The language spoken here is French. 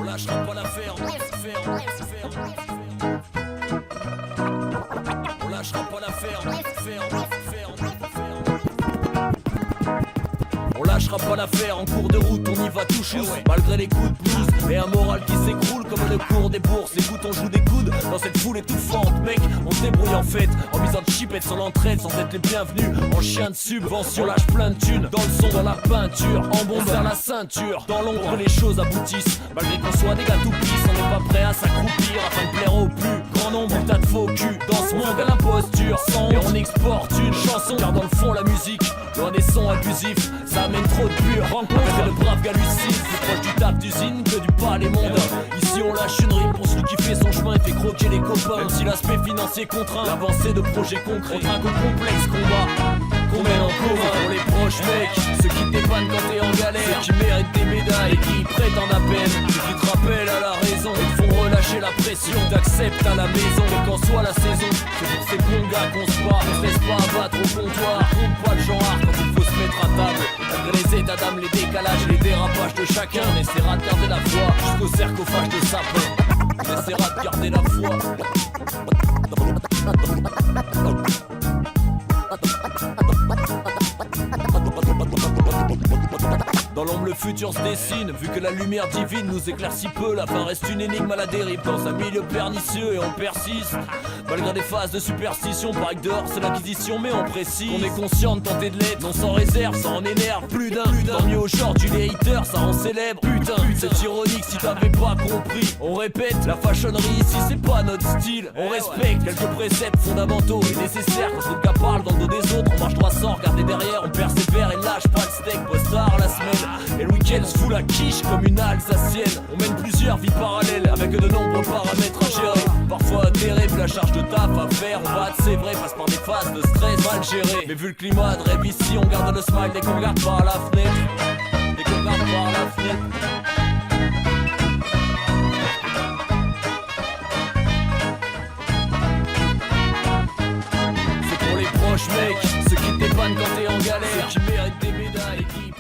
lâchera pas l'affaire. On lâchera pas l'affaire. On lâchera pas l'affaire, en cours de route on y va tout chousse. Malgré les coups de blues et un moral qui s'écroule comme le cours des bourses. Écoute, on joue des coudes dans cette foule étouffante. Mec, on se débrouille en fait, en misant de chipette sur l'entraide sans être les bienvenus. En chien de subvention, lâche plein de thunes. Dans le son, dans la peinture, en bombe vers la ceinture. Dans l'ombre les choses aboutissent, malgré qu'on soit des gars tout pisses. On n'est pas prêt à s'accroupir afin de plaire au plus grand nombre. Un tas de faux cul dans ce monde à l'imposture. Et on exporte une chanson, car dans le fond la musique, loin des sons abusifs, ça amène trop de pur. Rencontre le brave gars lucide, plus proche du taf d'usine que du palais monde. Ici on lâche une rime pour celui qui fait son chemin et fait croquer les copains. Même si l'aspect financier contraint l'avancée de projets concrets. Contre un complexe combat qu'on mène en commun pour les proches mecs, ceux qui te dépannent quand t'es en galère, ceux qui méritent des médailles et qui prétendent à peine, ceux qui te rappellent à la raison et te font relâcher la pression, t'acceptes à la maison et qu'en soit la saison. C'est pour ces bons gars qu'on se bat, on se laisse pas abattre au comptoir. Trompe pas le genre quand il faut se mettre à table. Malgré les états d'âme, les décalages, les dérapages de chacun, on essaiera de garder la foi jusqu'au sarcophage de sapin. On essaiera de garder la foi. Dans l'ombre le futur se dessine, vu que la lumière divine nous éclaircit peu. La fin reste une énigme à la dérive dans un milieu pernicieux et on persiste. Malgré des phases de superstition, paraît que dehors c'est l'acquisition mais on précise. On est conscient de tenter de l'être, non sans réserve, ça en énerve plus d'un. Tant mieux aujourd'hui les haters, ça rend célèbre. Putain, c'est ironique si t'avais pas compris. On répète, la fashionnerie ici c'est pas notre style. On respecte quelques préceptes fondamentaux et nécessaires. Quand le gars parle dans le dos des autres, on marche droit sans regarder derrière. On persévère et lâche pas le steak, post tard la semaine. Et le week-end se fout la quiche comme une alsacienne. On mène plusieurs vies parallèles avec de nombreux paramètres à gérer. Parfois terrible, la charge de taf à faire. On bat, c'est vrai, passe par des phases de stress mal gérées. Mais vu le climat de rêve ici, on garde le smile dès qu'on regarde par la fenêtre. Dès qu'on regarde par la fenêtre. C'est pour les proches mecs, ceux qui te dépannent quand t'es en galère, ceux qui méritent des médailles et qui